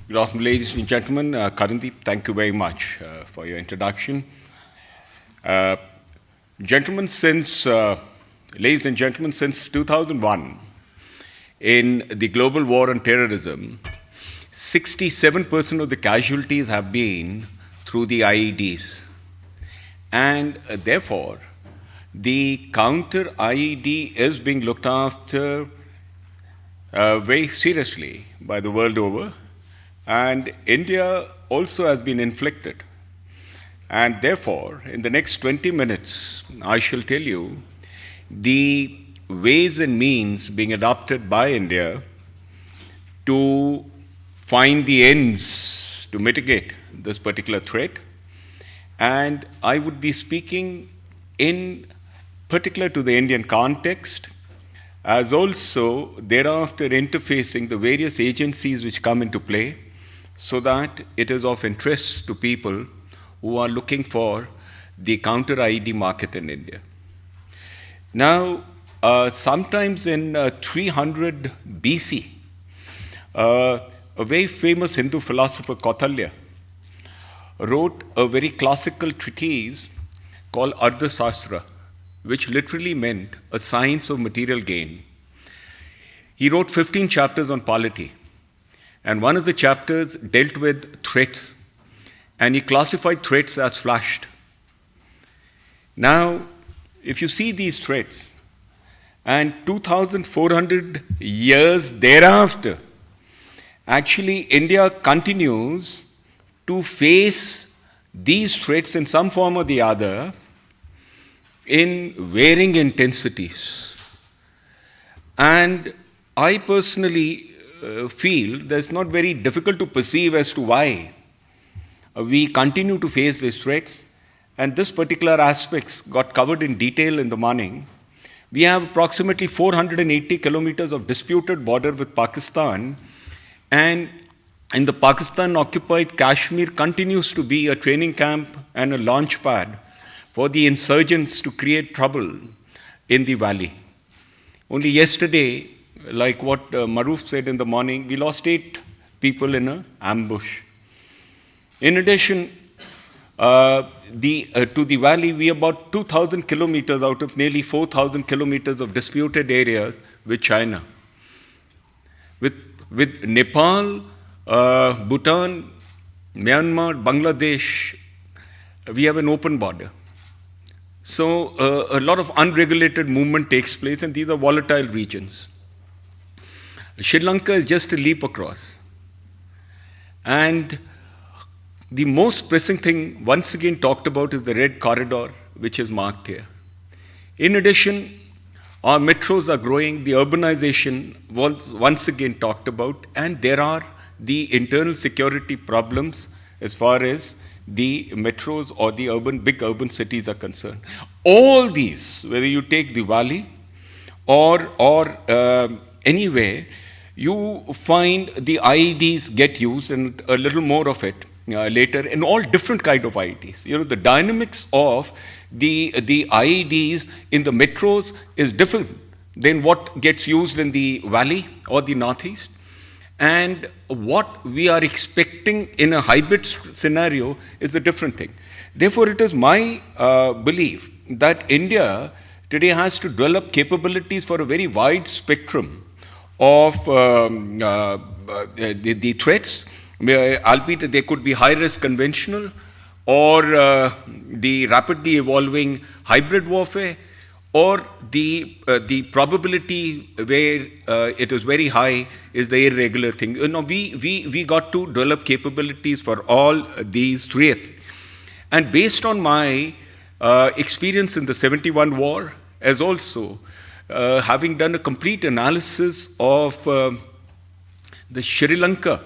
Good afternoon, ladies and gentlemen. Karandeep, thank you very much for your introduction. Uh, gentlemen, ladies and gentlemen, since 2001, in the global war on terrorism, 67% of the casualties have been through the IEDs. And therefore, the counter IED is being looked after very seriously by the world over. And India also has been inflicted. And therefore, in the next 20 minutes, I shall tell you the ways and means being adopted by India to find the ends to mitigate this particular threat. And I would be speaking in particular to the Indian context, as also thereafter interfacing the various agencies which come into play, so that it is of interest to people who are looking for the counter IED market in India. Now, sometimes in 300 BC, a very famous Hindu philosopher, Kautilya, wrote a very classical treatise called Ardhasastra, which literally meant a science of material gain. He wrote 15 chapters on polity. And one of the chapters dealt with threats, and he classified threats as flushed. Now, if you see these threats, and 2,400 years thereafter, actually India continues to face these threats in some form or the other in varying intensities. And I personally feel that it's not very difficult to perceive as to why we continue to face these threats. And this particular aspects got covered in detail in the morning. We have approximately 480 kilometers of disputed border with Pakistan. And in the Pakistan-occupied Kashmir continues to be a training camp and a launch pad for the insurgents to create trouble in the valley. Only yesterday, like what Maruf said in the morning, we lost 8 people in an ambush. In addition, to the valley, we are about 2,000 kilometers out of nearly 4,000 kilometers of disputed areas with China. With Nepal, Bhutan, Myanmar, Bangladesh, we have an open border. So a lot of unregulated movement takes place, and these are volatile regions. Sri Lanka is just a leap across. And the most pressing thing, once again talked about, is the red corridor, which is marked here. In addition, our metros are growing, the urbanization was once again talked about, and there are the internal security problems as far as the metros or the big urban cities are concerned. All these, whether you take the valley or anywhere, you find the IEDs get used, and a little more of it later, in all different kind of IEDs. You know, the dynamics of the IEDs in the metros is different than what gets used in the valley or the northeast. And what we are expecting in a hybrid scenario is a different thing. Therefore, it is my belief that India today has to develop capabilities for a very wide spectrum of the threats, albeit they could be high-risk conventional or the rapidly evolving hybrid warfare, or the probability where it is very high is the irregular thing. You know, we got to develop capabilities for all these three. And based on my experience in the 71 war, as also having done a complete analysis of the Sri Lanka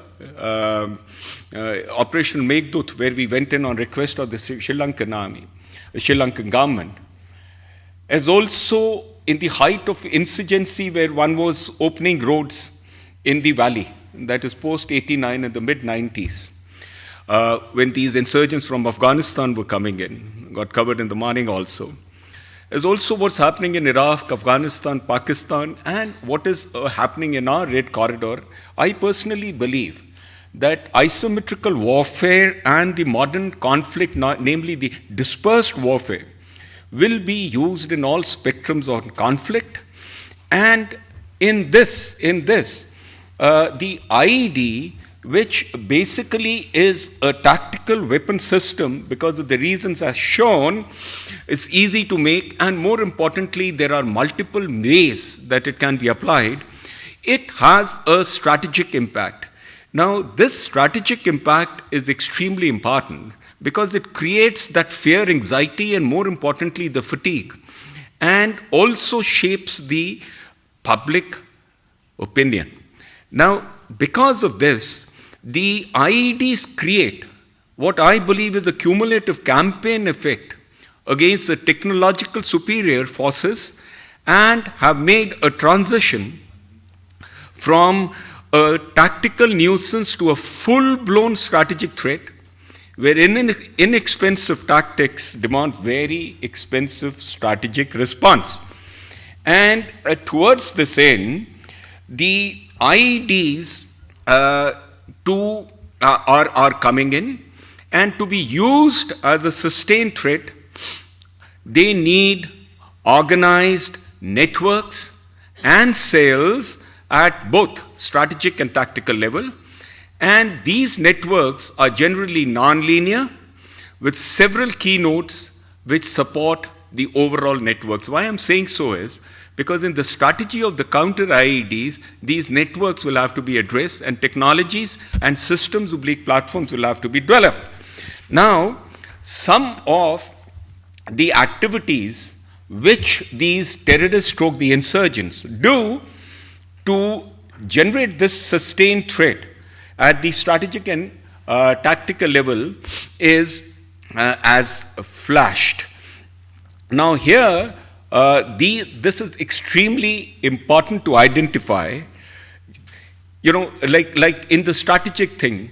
Operation Meghdut, where we went in on request of the Sri Lankan army, Sri Lankan government, as also in the height of insurgency where one was opening roads in the valley, that is post-89 in the mid-90s, when these insurgents from Afghanistan were coming in, got covered in the morning also. As also what's happening in Iraq, Afghanistan, Pakistan, and what is happening in our Red Corridor. I personally believe that isometrical warfare and the modern conflict, namely the dispersed warfare, will be used in all spectrums of conflict. And in this, the IED, which basically is a tactical weapon system, because of the reasons as shown, is easy to make, and more importantly, there are multiple ways that it can be applied. It has a strategic impact. Now, this strategic impact is extremely important because it creates that fear, anxiety, and more importantly, the fatigue, and also shapes the public opinion. Now, because of this, the IEDs create what I believe is a cumulative campaign effect against the technological superior forces, and have made a transition from a tactical nuisance to a full-blown strategic threat, where inexpensive tactics demand very expensive strategic response. And towards this end, the IEDs are coming in, and to be used as a sustained threat, they need organized networks and sales at both strategic and tactical level. And these networks are generally non-linear, with several keynotes which support the overall networks. Why I'm saying so is because in the strategy of the counter IEDs, these networks will have to be addressed, and technologies and systems, oblique platforms, will have to be developed. Now, some of the activities which these terrorists stroke the insurgents do to generate this sustained threat at the strategic and tactical level is as flashed. Now here, this is extremely important to identify. You know, like in the strategic thing,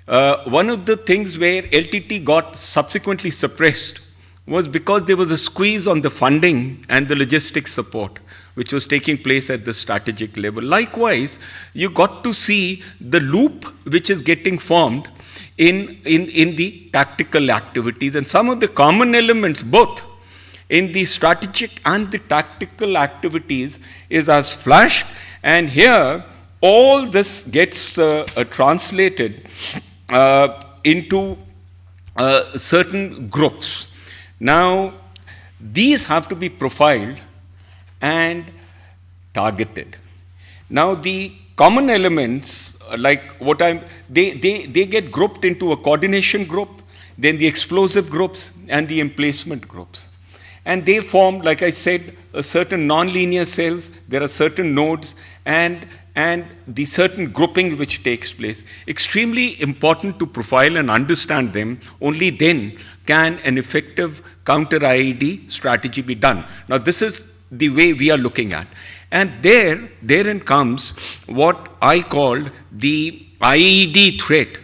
one of the things where LTT got subsequently suppressed was because there was a squeeze on the funding and the logistics support, which was taking place at the strategic level. Likewise, you got to see the loop which is getting formed in the tactical activities, and some of the common elements both in the strategic and the tactical activities is as flashed. And here, all this gets translated into certain groups. Now, these have to be profiled and targeted. Now, the common elements, like what they get grouped into a coordination group, then the explosive groups, and the emplacement groups. And they form, like I said, a certain non-linear cells. There are certain nodes and the certain grouping which takes place. Extremely important to profile and understand them. Only then can an effective counter-IED strategy be done. Now, this is the way we are looking at. And therein comes what I called the IED threat,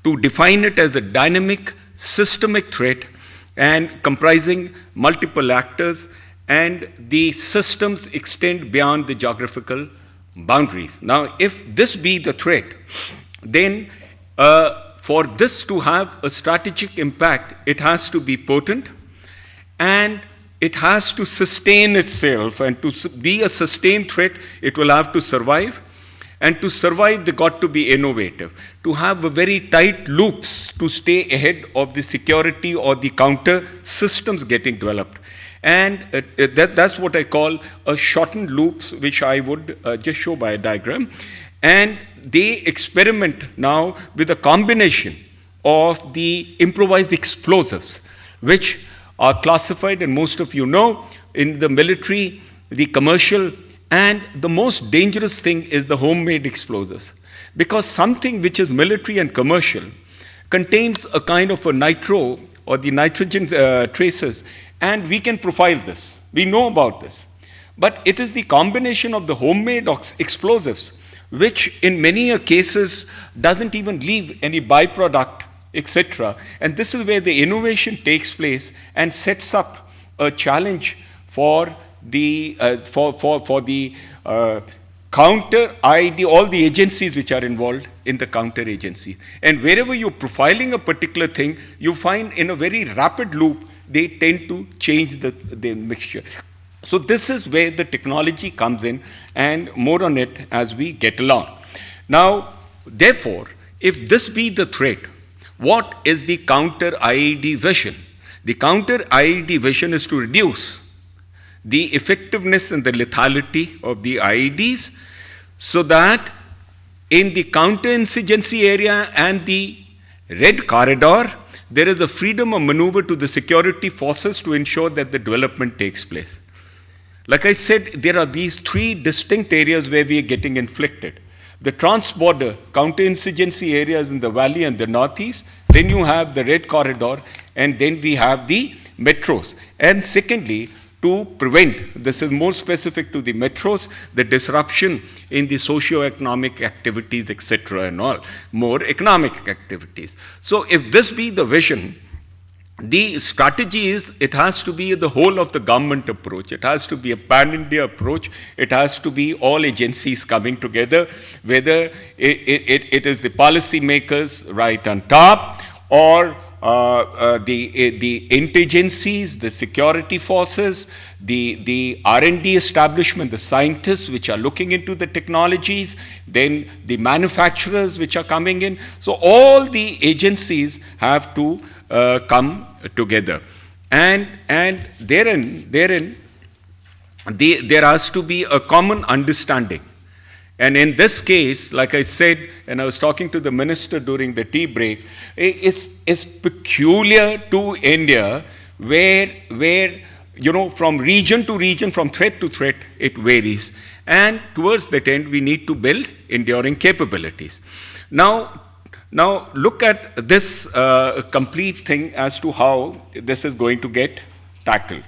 to define it as a dynamic, systemic threat, and comprising multiple actors, and the systems extend beyond the geographical boundaries. Now, if this be the threat, then for this to have a strategic impact, it has to be potent, and it has to sustain itself. And to be a sustained threat, it will have to survive. And to survive, they got to be innovative, to have a very tight loops to stay ahead of the security or the counter systems getting developed. And that's what I call a shortened loops, which I would just show by a diagram. And they experiment now with a combination of the improvised explosives, which are classified, and most of you know, in the military, the commercial, and the most dangerous thing is the homemade explosives. Because something which is military and commercial contains a kind of a nitro or the nitrogen traces, and we can profile this. We know about this. But it is the combination of the homemade explosives, which in many cases doesn't even leave any byproduct, etc. And this is where the innovation takes place and sets up a challenge for the counter ID, all the agencies which are involved in the counter agency. And wherever you're profiling a particular thing, you find in a very rapid loop, they tend to change the mixture. So this is where the technology comes in, and more on it as we get along. Now, therefore, if this be the threat, what is the counter IED vision? The counter IED vision is to reduce the effectiveness and the lethality of the IEDs, so that in the counterinsurgency area and the red corridor, there is a freedom of maneuver to the security forces to ensure that the development takes place. Like I said, there are these three distinct areas where we are getting inflicted. The trans-border counterinsurgency areas in the valley and the northeast, then you have the red corridor, and then we have the metros. And secondly, to prevent, this is more specific to the metros, the disruption in the socio-economic activities, etc., and all, more economic activities. So if this be the vision, the strategy is it has to be the whole of the government approach. It has to be a pan-India approach. It has to be all agencies coming together, whether it is the policy makers right on top, or the interagencies, the security forces, the R&D establishment, the scientists which are looking into the technologies, then the manufacturers which are coming in. So all the agencies have to come together. And therein there has to be a common understanding. And in this case, like I said, and I was talking to the minister during the tea break, it's peculiar to India where from region to region, from threat to threat, it varies. And towards that end, we need to build enduring capabilities. Now look at this complete thing as to how this is going to get tackled.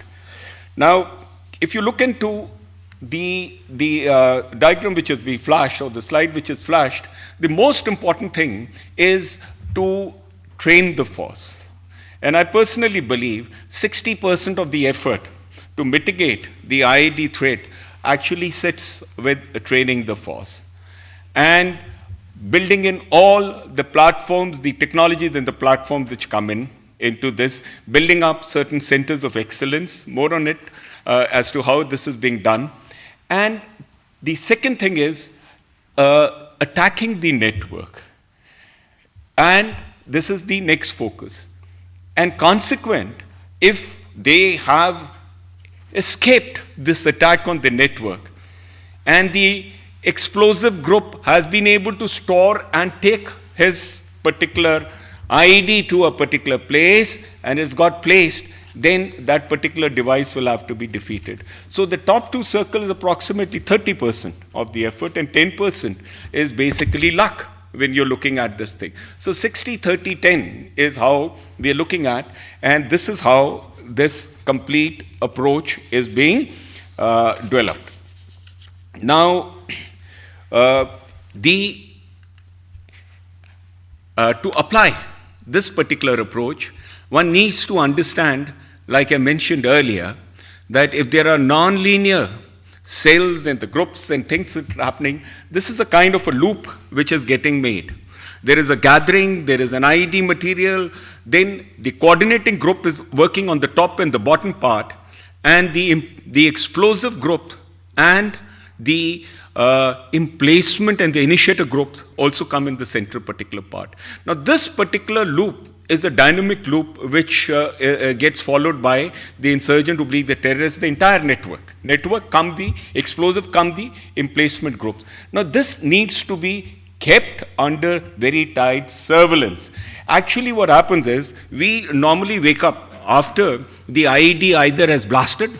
Now, if you look into the diagram which has been flashed, or the slide which is flashed, the most important thing is to train the force. And I personally believe 60% of the effort to mitigate the IED threat actually sits with training the force. And building in all the platforms, the technologies and the platforms which come into this, building up certain centers of excellence, more on it as to how this is being done. And the second thing is attacking the network. And this is the next focus. And consequent, if they have escaped this attack on the network, and the explosive group has been able to store and take his particular IED to a particular place, and it's got placed, then that particular device will have to be defeated. So the top two circles is approximately 30% of the effort, and 10% is basically luck when you're looking at this thing. So 60, 30, 10 is how we are looking at, and this is how this complete approach is being developed. Now, to apply this particular approach, one needs to understand, like I mentioned earlier, that if there are non-linear cells and the groups and things that are happening, this is a kind of a loop which is getting made. There is a gathering, there is an IED material, then the coordinating group is working on the top and the bottom part, and the explosive group and the emplacement and the initiator groups also come in the central particular part. Now this particular loop is a dynamic loop which gets followed by the insurgent who believe the terrorists, the entire network. Network come the explosive, come the emplacement groups. Now this needs to be kept under very tight surveillance. Actually what happens is, we normally wake up after the IED either has blasted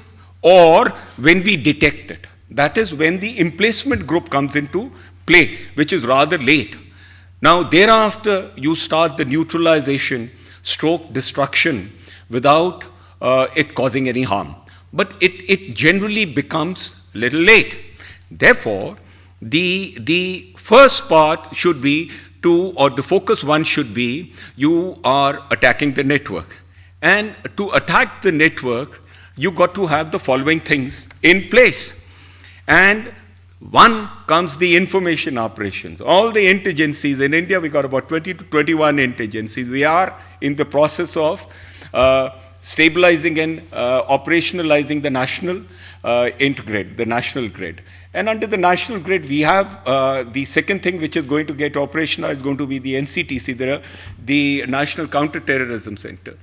or when we detect it. That is when the emplacement group comes into play, which is rather late. Now, thereafter, you start the neutralization, stroke destruction, without it causing any harm. But it generally becomes a little late. Therefore, the first part should be or the focus one should be, you are attacking the network. And to attack the network, you got to have the following things in place. And One comes the information operations. All the intelligencies in India, we got about 20 to 21 intelligencies. We are in the process of stabilizing and operationalizing the national intergrid, the national grid. And under the national grid, we have the second thing which is going to get operational is going to be the NCTC, the National Counter-Terrorism Center.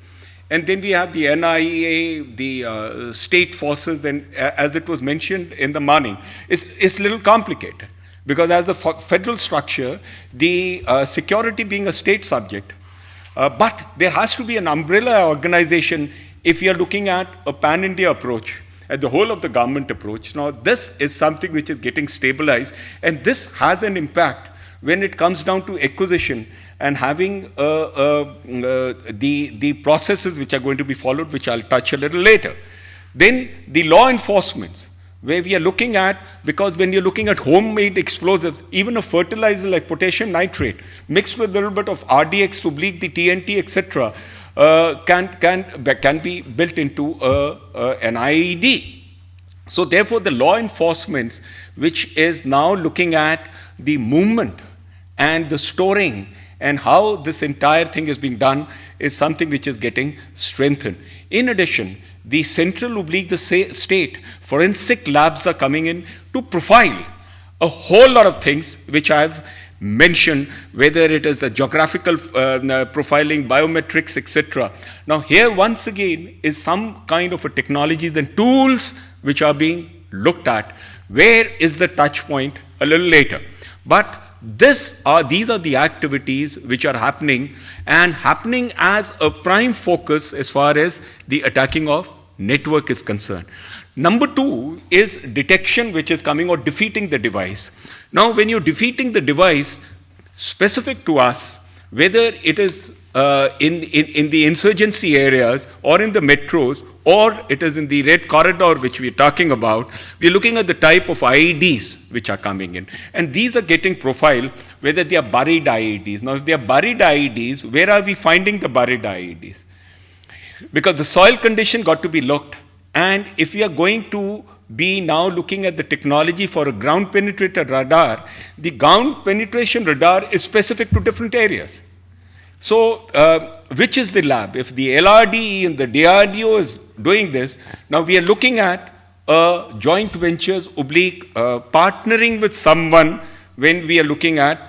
And then we have the NIA, the state forces, and as it was mentioned in the morning, it's a little complicated. Because as a federal structure, the security being a state subject, but there has to be an umbrella organization if you're looking at a pan-India approach, at the whole of the government approach. Now, this is something which is getting stabilized, and this has an impact when it comes down to acquisition and having the processes which are going to be followed, which I'll touch a little later. Then the law enforcement, where we are looking at, because when you're looking at homemade explosives, even a fertilizer like potassium nitrate mixed with a little bit of RDX to bleed the TNT, etc., can be built into an IED. So therefore, the law enforcement, which is now looking at the movement and the storing and how this entire thing is being done, is something which is getting strengthened. In addition, the central oblique, the state forensic labs are coming in to profile a whole lot of things which I've mentioned, whether it is the geographical profiling, biometrics, etc. Now here once again is some kind of a technologies and tools which are being looked at. Where is the touch point? A little later. But these are the activities which are happening, and happening as a prime focus as far as the attacking of network is concerned. Number two is detection, which is coming, or defeating the device. Now, when you're defeating the device, specific to us, whether it is in the insurgency areas or in the metros, or it is in the red corridor which we're talking about, we're looking at the type of IEDs which are coming in. And these are getting profiled, whether they are buried IEDs. Now, if they are buried IEDs, where are we finding the buried IEDs? Because the soil condition got to be looked. And if we are going to be now looking at the technology for a ground penetrator radar, the ground penetration radar is specific to different areas. So, which is the lab? If the LRDE and the DRDO is doing this, now we are looking at joint ventures, oblique, partnering with someone when we are looking at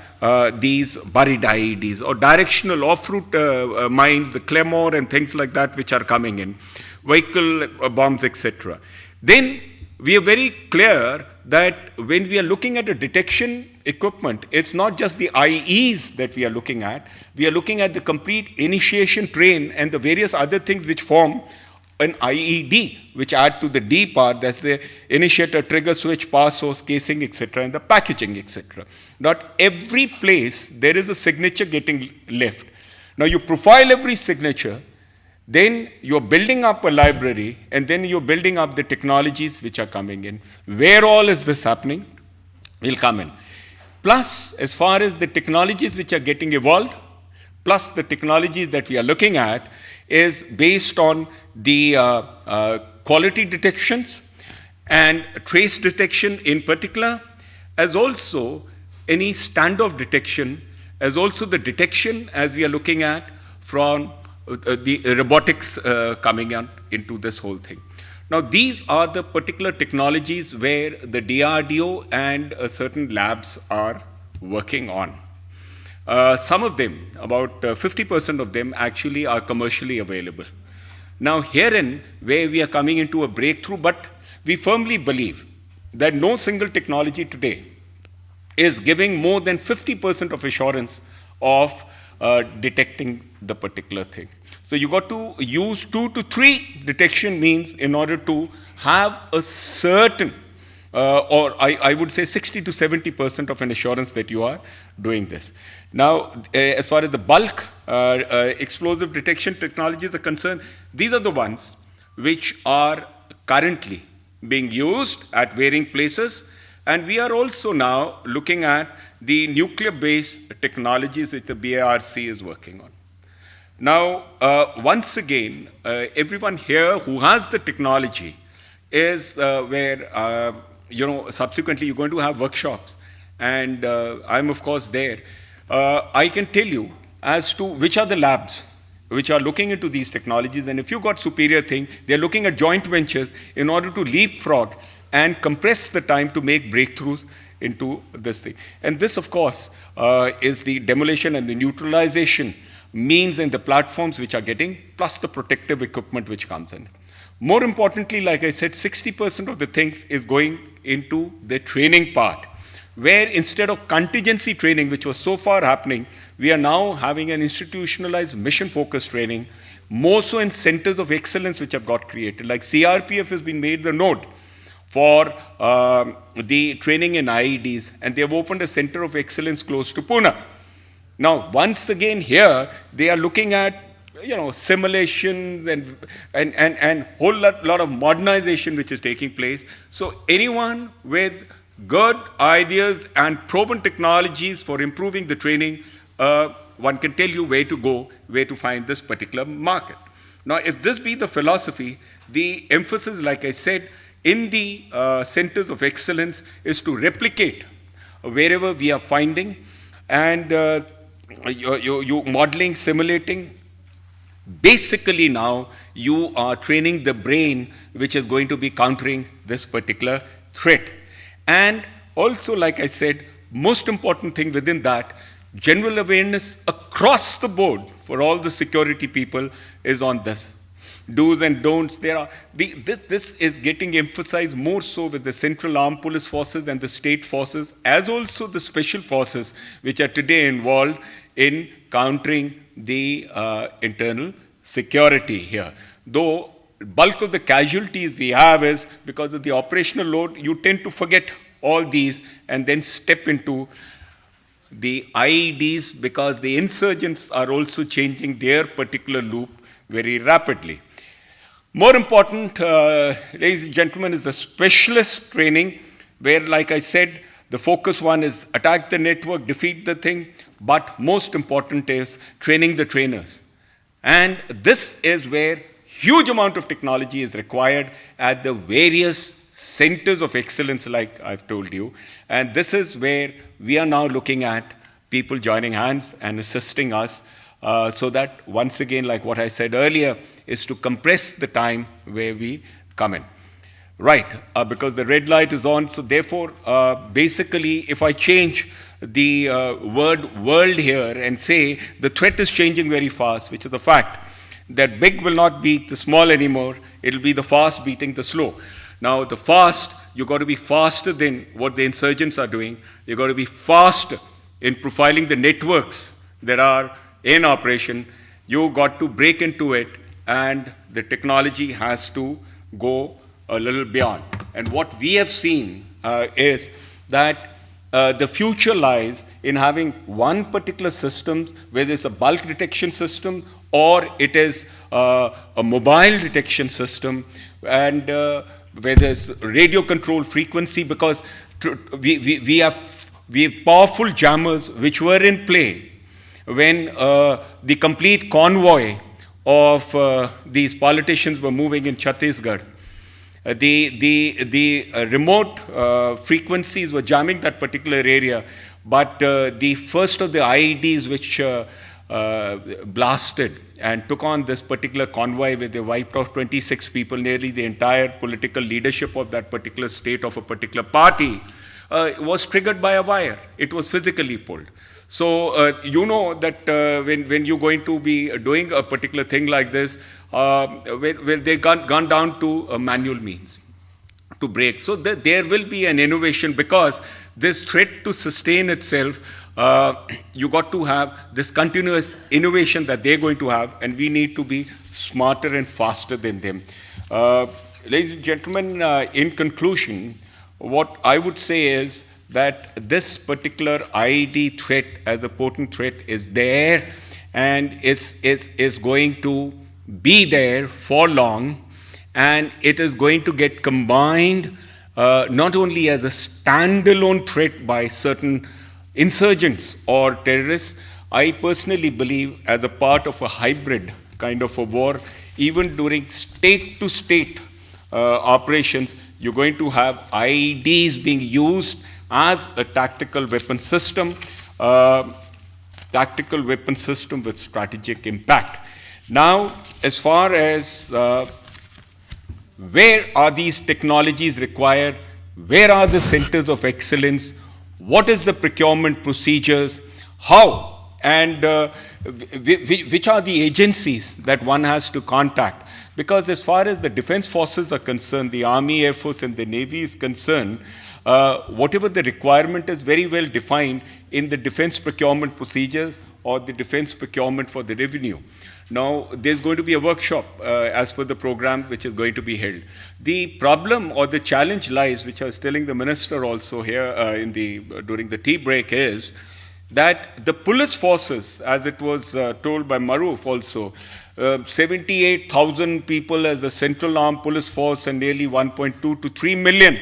these buried IEDs or directional off-route mines, the Claymore and things like that which are coming in, vehicle bombs, etc. Then we are very clear that when we are looking at a detection equipment, it's not just the IEs that we are looking at the complete initiation train and the various other things which form an IED, which add to the D part, that's the initiator, trigger switch, power source, casing, etc., and the packaging, etc. Not every place there is a signature getting left. Now you profile every signature, then you're building up a library, and then you're building up the technologies which are coming in. Where all is this happening? Will come in. Plus, as far as the technologies which are getting evolved, plus the technologies that we are looking at is based on the quality detections and trace detection in particular, as also any standoff detection, as also the detection as we are looking at from the robotics coming out into this whole thing. Now, these are the particular technologies where the DRDO and certain labs are working on. Some of them, about 50% of them actually are commercially available. Now, herein, where we are coming into a breakthrough, but we firmly believe that no single technology today is giving more than 50% of assurance of detecting the particular thing. So you got to use 2 to 3 detection means in order to have a certain, or I would say 60 to 70% of an assurance that you are doing this. Now, as far as the bulk explosive detection technologies are concerned, these are the ones which are currently being used at varying places. And we are also now looking at the nuclear-based technologies which the BARC is working on. Now, once again, everyone here who has the technology is where subsequently you're going to have workshops, and I'm of course there. I can tell you as to which are the labs which are looking into these technologies, and if you've got superior thing, they're looking at joint ventures in order to leapfrog and compress the time to make breakthroughs into this thing. And this, of course, is the demolition and the neutralization means and the platforms which are getting, plus the protective equipment which comes in. More importantly, like I said, 60% of the things is going into the training part, where instead of contingency training, which was so far happening, we are now having an institutionalized mission-focused training, more so in centers of excellence which have got created. Like CRPF has been made the node for the training in IEDs, and they have opened a center of excellence close to Pune. Now, once again here, they are looking at simulations and whole lot of modernization which is taking place. So anyone with good ideas and proven technologies for improving the training, one can tell you where to go, where to find this particular market. Now, if this be the philosophy, the emphasis, like I said, in the centers of excellence is to replicate wherever we are finding, and you modeling, simulating. Basically now, you are training the brain which is going to be countering this particular threat. And also, like I said, most important thing within that, general awareness across the board for all the security people is on this. Do's and don'ts. This is getting emphasized more so with the Central Armed Police Forces and the state forces, as also the special forces, which are today involved in countering the internal security here. Though bulk of the casualties we have is because of the operational load, you tend to forget all these and then step into the IEDs, because the insurgents are also changing their particular loop very rapidly. More important, ladies and gentlemen, is the specialist training, where, like I said, the focus one is attack the network, defeat the thing, but most important is training the trainers. And this is where huge amount of technology is required at the various centers of excellence, like I've told you. And this is where we are now looking at people joining hands and assisting us, so that, once again, like what I said earlier, is to compress the time where we come in. Right, because the red light is on, so therefore, basically, if I change the word world here and say the threat is changing very fast, which is a fact, that big will not beat the small anymore, it'll be the fast beating the slow. Now, the fast, you've got to be faster than what the insurgents are doing. You've got to be faster in profiling the networks that are in operation. You've got to break into it, and the technology has to go a little beyond. And what we have seen is that the future lies in having one particular system, whether it's a bulk detection system or it is a mobile detection system, and whether it's radio control frequency, because we have powerful jammers which were in play when the complete convoy of these politicians were moving in Chhattisgarh. The remote frequencies were jamming that particular area, but the first of the IEDs which blasted and took on this particular convoy, where they wiped off 26 people, nearly the entire political leadership of that particular state of a particular party, was triggered by a wire. It was physically pulled. So you know that when you're going to be doing a particular thing like this, where they've gone down to manual means to break. So there will be an innovation, because this threat to sustain itself, you got to have this continuous innovation that they're going to have, and we need to be smarter and faster than them. Ladies and gentlemen, in conclusion, what I would say is that this particular IED threat as a potent threat is there, and is going to be there for long, and it is going to get combined not only as a standalone threat by certain insurgents or terrorists. I personally believe as a part of a hybrid kind of a war, even during state-to-state operations, You're going to have IEDs being used as a tactical weapon system with strategic impact. Now, as far as where are these technologies required, where are the centers of excellence, what is the procurement procedures, how, and which are the agencies that one has to contact. Because as far as the defense forces are concerned, the Army, Air Force, and the Navy is concerned, whatever the requirement is very well defined in the defense procurement procedures or the defense procurement for the revenue. Now, there's going to be a workshop as per the program which is going to be held. The problem or the challenge lies, which I was telling the minister also here during the tea break, is that the police forces, as it was told by Maruf also, 78,000 people as the Central Armed Police Force and nearly 1.2 to 3 million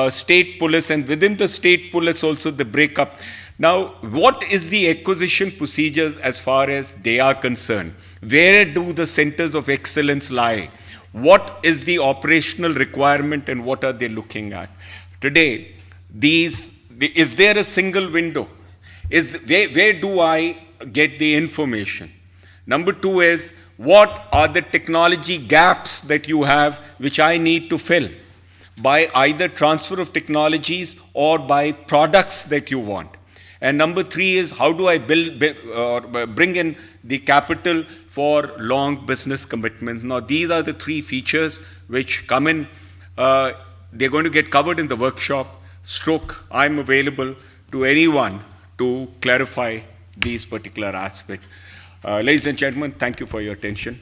state police, and within the state police also the breakup. Now, what is the acquisition procedures as far as they are concerned? Where do the centers of excellence lie? What is the operational requirement and what are they looking at? Today, is there a single window? Where do I get the information? Number two is, what are the technology gaps that you have which I need to fill by either transfer of technologies or by products that you want? And number three is, how do I bring in the capital for long business commitments? Now, these are the three features which come in. They're going to get covered in the workshop. I'm available to anyone to clarify these particular aspects. Ladies and gentlemen, thank you for your attention.